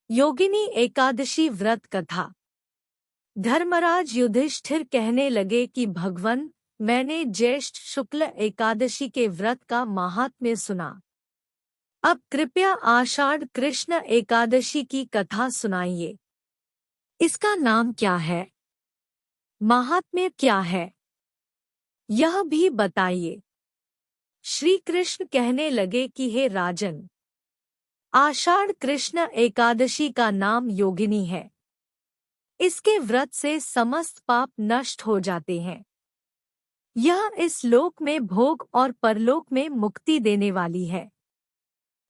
योगिनी एकादशी व्रत कथा। धर्मराज युधिष्ठिर कहने लगे कि भगवन, मैंने ज्येष्ठ शुक्ल एकादशी के व्रत का महात्म्य सुना। अब कृपया आषाढ़ कृष्ण एकादशी की कथा सुनाइए। इसका नाम क्या है, महात्म्य क्या है, यह भी बताइए। श्री कृष्ण कहने लगे कि हे राजन, आषाढ़ कृष्ण एकादशी का नाम योगिनी है। इसके व्रत से समस्त पाप नष्ट हो जाते हैं। यह इस लोक में भोग और परलोक में मुक्ति देने वाली है।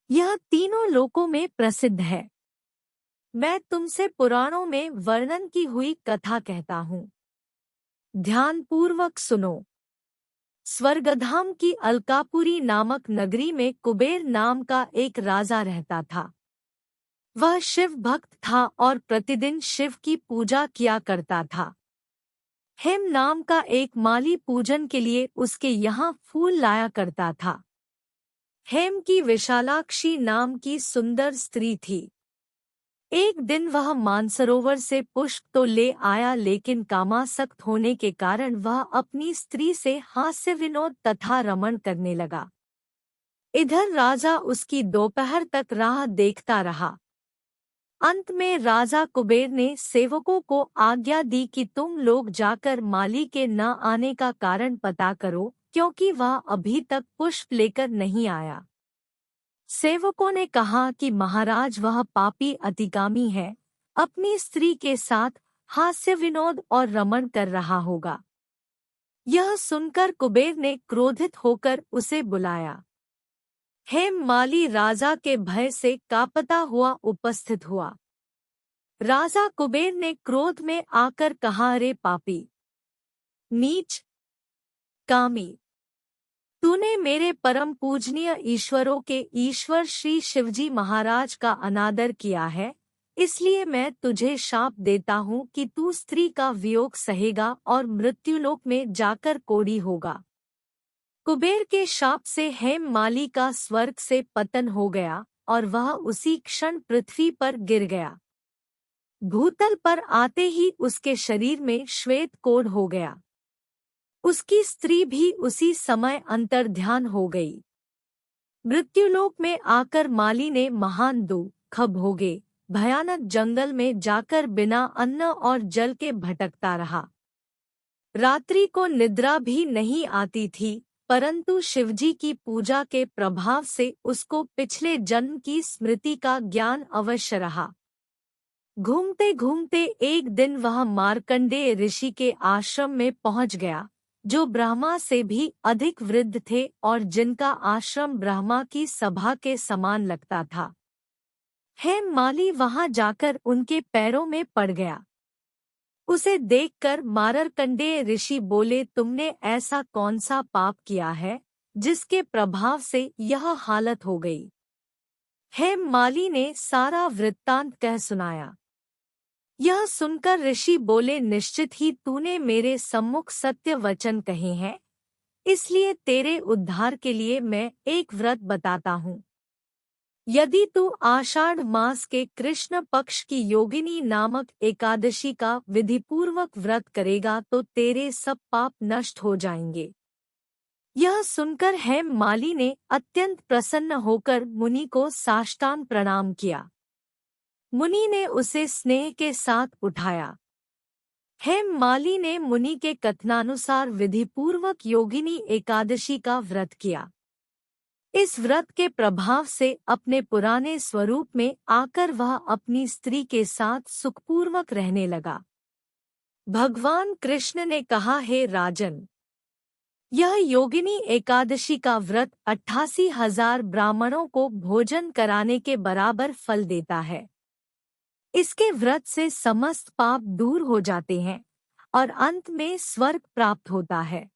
यह तीनों लोकों में प्रसिद्ध है। मैं तुमसे पुराणों में वर्णन की हुई कथा कहता हूँ, ध्यानपूर्वक सुनो। स्वर्गधाम की अलकापुरी नामक नगरी में कुबेर नाम का एक राजा रहता था। वह शिव भक्त था और प्रतिदिन शिव की पूजा किया करता था। हेम नाम का एक माली पूजन के लिए उसके यहाँ फूल लाया करता था। हेम की विशालाक्षी नाम की सुंदर स्त्री थी। एक दिन वह मानसरोवर से पुष्प तो ले आया, लेकिन कामासक्त होने के कारण वह अपनी स्त्री से हास्य विनोद तथा रमण करने लगा। इधर राजा उसकी दोपहर तक राह देखता रहा। अंत में राजा कुबेर ने सेवकों को आज्ञा दी कि तुम लोग जाकर माली के न आने का कारण पता करो, क्योंकि वह अभी तक पुष्प लेकर नहीं आया। सेवकों ने कहा कि महाराज, वह पापी अतिकामी है, अपनी स्त्री के साथ हास्य विनोद और रमण कर रहा होगा। यह सुनकर कुबेर ने क्रोधित होकर उसे बुलाया। हेम माली राजा के भय से कांपता हुआ उपस्थित हुआ। राजा कुबेर ने क्रोध में आकर कहा, अरे पापी, नीच, कामी, तूने मेरे परम पूजनीय ईश्वरों के ईश्वर श्री शिवजी महाराज का अनादर किया है, इसलिए मैं तुझे शाप देता हूँ कि तू स्त्री का वियोग सहेगा और मृत्युलोक में जाकर कोढ़ी होगा। कुबेर के शाप से हेम माली का स्वर्ग से पतन हो गया और वह उसी क्षण पृथ्वी पर गिर गया। भूतल पर आते ही उसके शरीर में श्वेत कोढ़ हो गया। उसकी स्त्री भी उसी समय अंतर्ध्यान हो गई। मृत्युलोक में आकर माली ने महान दुख भोगे, भयानक जंगल में जाकर बिना अन्न और जल के भटकता रहा। रात्रि को निद्रा भी नहीं आती थी, परंतु शिवजी की पूजा के प्रभाव से उसको पिछले जन्म की स्मृति का ज्ञान अवश्य रहा। घूमते घूमते एक दिन वह मार्कंडेय ऋषि के आश्रम में पहुंच गया, जो ब्रह्मा से भी अधिक वृद्ध थे और जिनका आश्रम ब्रह्मा की सभा के समान लगता था। हेम माली वहां जाकर उनके पैरों में पड़ गया। उसे देखकर मार्कंडेय ऋषि बोले, तुमने ऐसा कौन सा पाप किया है जिसके प्रभाव से यह हालत हो गई? हेम माली ने सारा वृत्तांत कह सुनाया। यह सुनकर ऋषि बोले, निश्चित ही तूने मेरे सम्मुख सत्य वचन कहे हैं, इसलिए तेरे उद्धार के लिए मैं एक व्रत बताता हूँ। यदि तू आषाढ़ मास के कृष्ण पक्ष की योगिनी नामक एकादशी का विधिपूर्वक व्रत करेगा तो तेरे सब पाप नष्ट हो जाएंगे। यह सुनकर हेम माली ने अत्यंत प्रसन्न होकर मुनि को साष्टांग प्रणाम किया। मुनि ने उसे स्नेह के साथ उठाया। हेम माली ने मुनि के कथनानुसार विधिपूर्वक योगिनी एकादशी का व्रत किया। इस व्रत के प्रभाव से अपने पुराने स्वरूप में आकर वह अपनी स्त्री के साथ सुखपूर्वक रहने लगा। भगवान कृष्ण ने कहा, हे राजन, यह योगिनी एकादशी का व्रत 88,000 ब्राह्मणों को भोजन कराने के बराबर फल देता है। इसके व्रत से समस्त पाप दूर हो जाते हैं और अंत में स्वर्ग प्राप्त होता है।